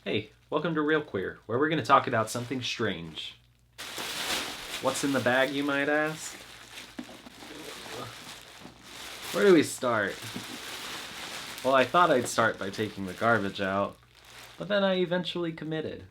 Hey, welcome to Real Queer, where we're going to talk about something strange. What's in the bag, you might ask? Where do we start? Well, I thought I'd start by taking the garbage out, but then I eventually committed.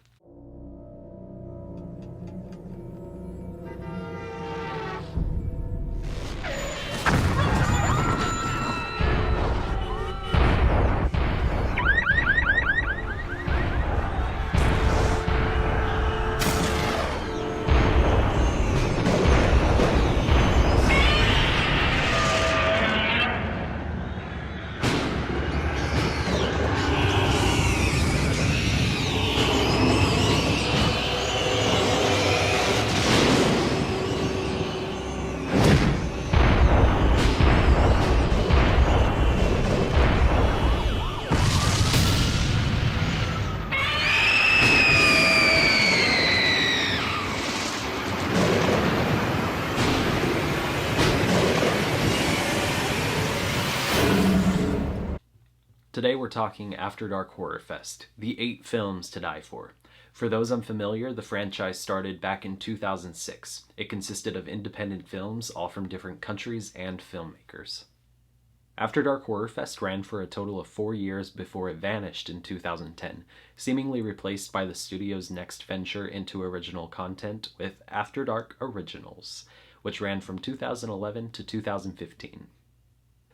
Today we're talking After Dark Horrorfest, the 8 films to die for. For those unfamiliar, the franchise started back in 2006. It consisted of independent films, all from different countries and filmmakers. After Dark Horrorfest ran for a total of 4 years before it vanished in 2010, seemingly replaced by the studio's next venture into original content with After Dark Originals, which ran from 2011 to 2015.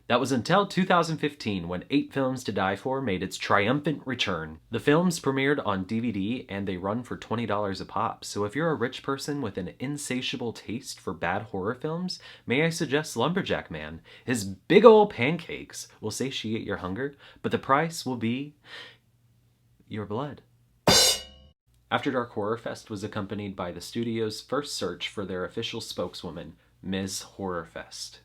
That was until 2015 when 8 Films to Die For made its triumphant return. The films premiered on DVD and they run for $20 a pop, so if you're a rich person with an insatiable taste for bad horror films, may I suggest Lumberjack Man. His big ol' pancakes will satiate your hunger, but the price will be your blood. After Dark Horrorfest was accompanied by the studio's first search for their official spokeswoman, Ms. Horrorfest.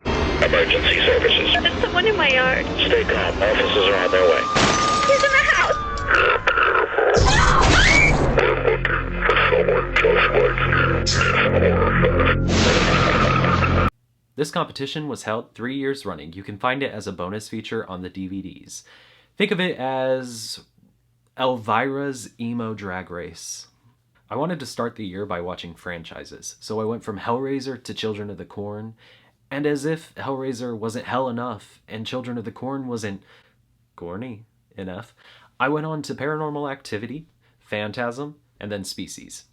Emergency services. There's someone in my yard. Stay calm. Officers are on their way. He's in the house. We're looking for someone just like you. This competition was held 3 years running. You can find it as a bonus feature on the DVDs. Think of it as Elvira's Emo Drag Race. I wanted to start the year by watching franchises, so I went from Hellraiser to Children of the Corn. And as if Hellraiser wasn't hell enough, and Children of the Corn wasn't corny enough, I went on to Paranormal Activity, Phantasm, and then Species.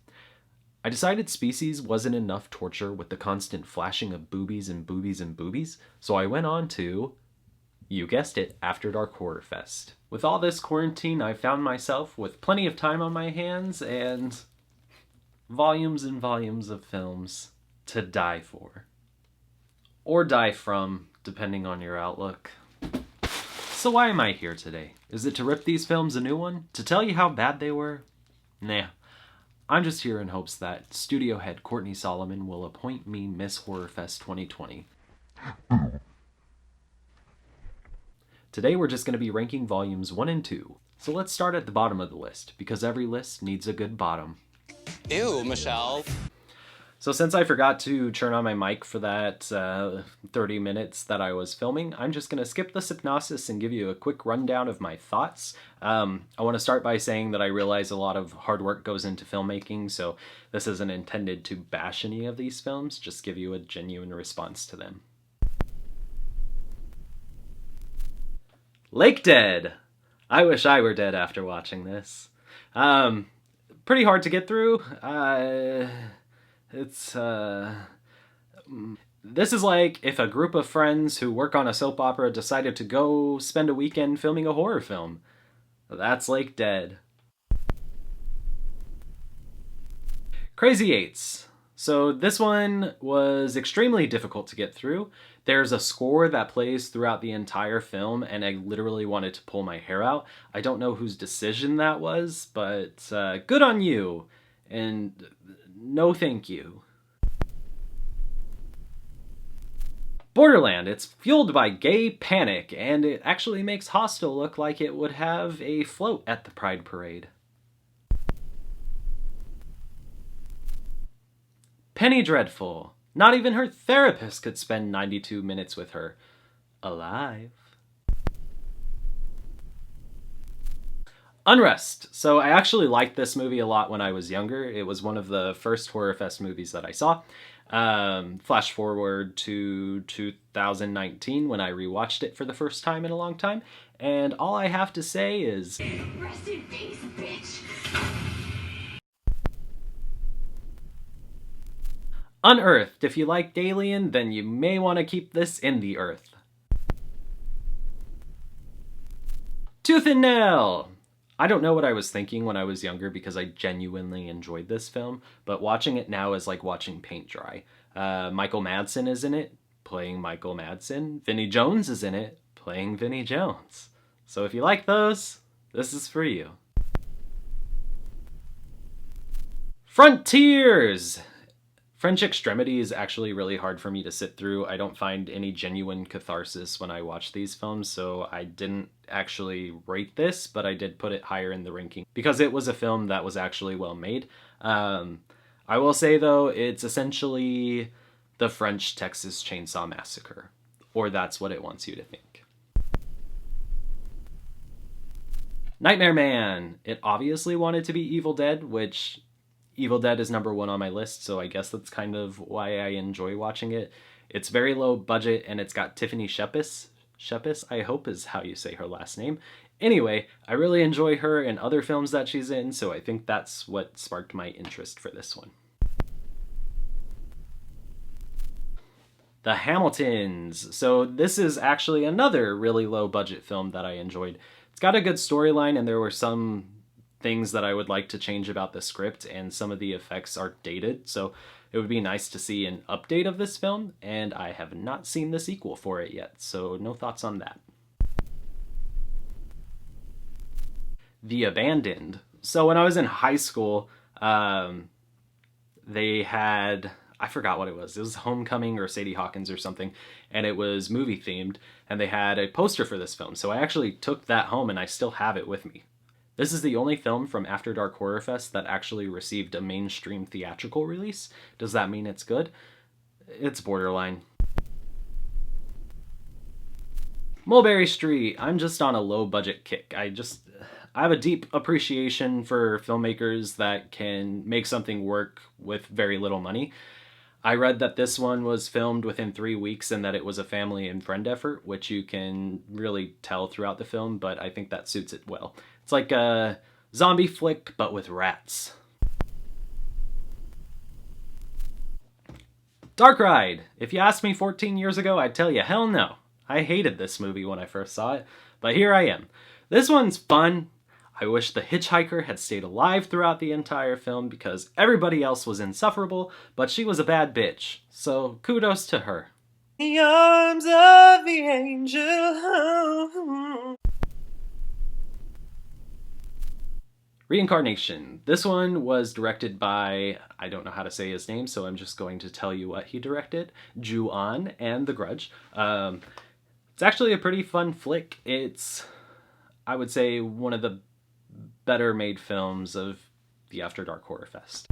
I decided Species wasn't enough torture with the constant flashing of boobies and boobies and boobies, so I went on to, you guessed it, After Dark Horrorfest. With all this quarantine, I found myself with plenty of time on my hands and volumes and volumes of films to die for. Or die from, depending on your outlook. So why am I here today? Is it to rip these films a new one? To tell you how bad they were? Nah. I'm just here in hopes that studio head Courtney Solomon will appoint me Miss Horrorfest 2020. Today we're just going to be ranking volumes 1 and 2. So let's start at the bottom of the list, because every list needs a good bottom. Ew, Michelle. So since I forgot to turn on my mic for that 30 minutes that I was filming, I'm just going to skip the synopsis and give you a quick rundown of my thoughts. I want to start by saying that I realize a lot of hard work goes into filmmaking, so this isn't intended to bash any of these films, just give you a genuine response to them. Lake Dead! I wish I were dead after watching this. Pretty hard to get through. This is like if a group of friends who work on a soap opera decided to go spend a weekend filming a horror film. That's Lake Dead. Crazy Eights. So this one was extremely difficult to get through. There's a score that plays throughout the entire film, and I literally wanted to pull my hair out. I don't know whose decision that was, but good on you. And no thank you. Borderland. It's fueled by gay panic, and it actually makes Hostel look like it would have a float at the Pride Parade. Penny Dreadful. Not even her therapist could spend 92 minutes with her. Alive. Unrest. So I actually liked this movie a lot when I was younger. It was one of the first Horrorfest movies that I saw. Flash forward to 2019 when I rewatched it for the first time in a long time. And all I have to say is... Rest in peace, bitch. Unearthed. If you liked Alien, then you may want to keep this in the Earth. Tooth and Nail. I don't know what I was thinking when I was younger because I genuinely enjoyed this film, but watching it now is like watching paint dry. Michael Madsen is in it, playing Michael Madsen. Vinnie Jones is in it, playing Vinnie Jones. So if you like those, this is for you. Frontiers! French Extremity is actually really hard for me to sit through. I don't find any genuine catharsis when I watch these films, so I didn't actually rate this, but I did put it higher in the ranking because it was a film that was actually well made. I will say, though, it's essentially the French Texas Chainsaw Massacre, or that's what it wants you to think. Nightmare Man. It obviously wanted to be Evil Dead, which... Evil Dead is number 1 on my list, so I guess that's kind of why I enjoy watching it. It's very low budget, and it's got Tiffany Shepis. Shepis, I hope is how you say her last name. Anyway, I really enjoy her and other films that she's in, so I think that's what sparked my interest for this one. The Hamiltons. So this is actually another really low budget film that I enjoyed. It's got a good storyline, and there were some things that I would like to change about the script, and some of the effects are dated, so it would be nice to see an update of this film, and I have not seen the sequel for it yet, so no thoughts on that. The Abandoned. So when I was in high school, they had... I forgot what it was. It was Homecoming or Sadie Hawkins or something, and it was movie themed, and they had a poster for this film, so I actually took that home and I still have it with me. This is the only film from After Dark Horrorfest that actually received a mainstream theatrical release. Does that mean it's good? It's borderline. Mulberry Street. I'm just on a low budget kick. I have a deep appreciation for filmmakers that can make something work with very little money. I read that this one was filmed within 3 weeks and that it was a family and friend effort, which you can really tell throughout the film, but I think that suits it well. It's like a zombie flick, but with rats. Darkride. If you asked me 14 years ago, I'd tell you hell no. I hated this movie when I first saw it, but here I am. This one's fun. I wish the hitchhiker had stayed alive throughout the entire film because everybody else was insufferable, but she was a bad bitch, so kudos to her. The arms of the angel. Reincarnation. This one was directed by, I don't know how to say his name, so I'm just going to tell you what he directed. Ju-on and The Grudge. It's actually a pretty fun flick. It's, I would say, one of the better made films of the After Dark Horrorfest.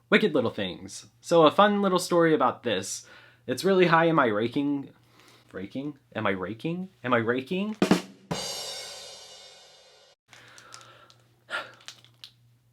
Wicked Little Things. So a fun little story about this. It's really high in my raking. Raking? Am I raking? Am I raking?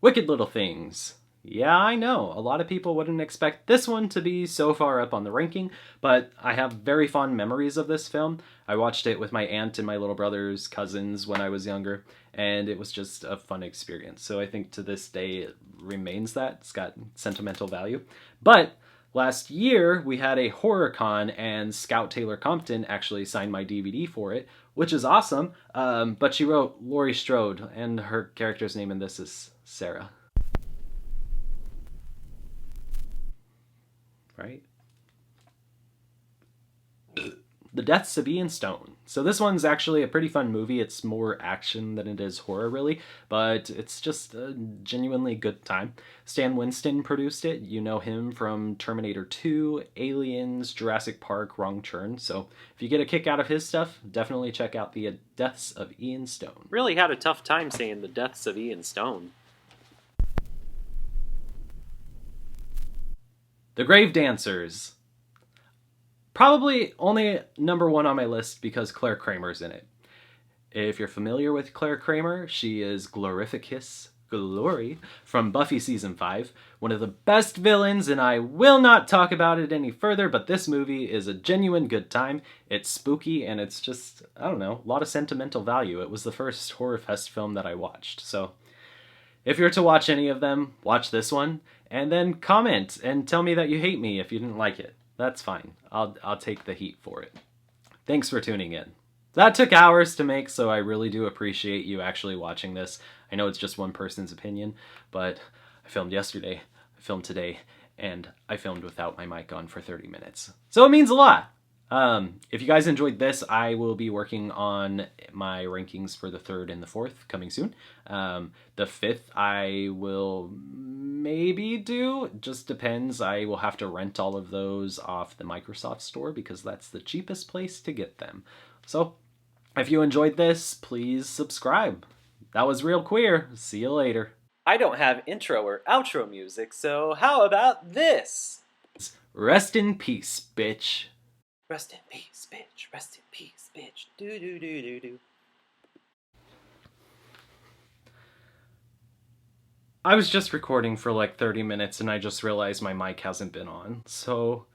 Wicked Little Things. Yeah, I know, a lot of people wouldn't expect this one to be so far up on the ranking, but I have very fond memories of this film. I watched it with my aunt and my little brother's cousins when I was younger, and it was just a fun experience. So I think to this day it remains that. It's got sentimental value. But last year we had a horror con, and Scout Taylor Compton actually signed my DVD for it, which is awesome, but she wrote Laurie Strode, and her character's name in this is Sarah. Right? The Deaths of Ian Stone. So this one's actually a pretty fun movie. It's more action than it is horror, really, but it's just a genuinely good time. Stan Winston produced it. You know him from Terminator 2, Aliens, Jurassic Park, Wrong Turn. So if you get a kick out of his stuff, definitely check out The Deaths of Ian Stone. Really had a tough time saying The Deaths of Ian Stone. The Grave Dancers. Probably only number 1 on my list because Claire Kramer's in it. If you're familiar with Claire Kramer, she is Glorificus Glory from Buffy Season 5, one of the best villains, and I will not talk about it any further, but this movie is a genuine good time. It's spooky, and it's just, I don't know, a lot of sentimental value. It was the first Horrorfest film that I watched, so if you're to watch any of them, watch this one, and then comment and tell me that you hate me if you didn't like it. That's fine. I'll take the heat for it. Thanks for tuning in. That took hours to make, so I really do appreciate you actually watching this. I know it's just one person's opinion, but I filmed yesterday, I filmed today, and I filmed without my mic on for 30 minutes. So it means a lot. If you guys enjoyed this, I will be working on my rankings for the 3rd and the 4th coming soon. The 5th I will maybe do, just depends. I will have to rent all of those off the Microsoft Store because that's the cheapest place to get them. So if you enjoyed this, please subscribe. That was Real Queer. See you later. I don't have intro or outro music, so how about this? Rest in peace, bitch. Rest in peace, bitch. Rest in peace, bitch. Do do do do do. I was just recording for like 30 minutes and I just realized my mic hasn't been on, so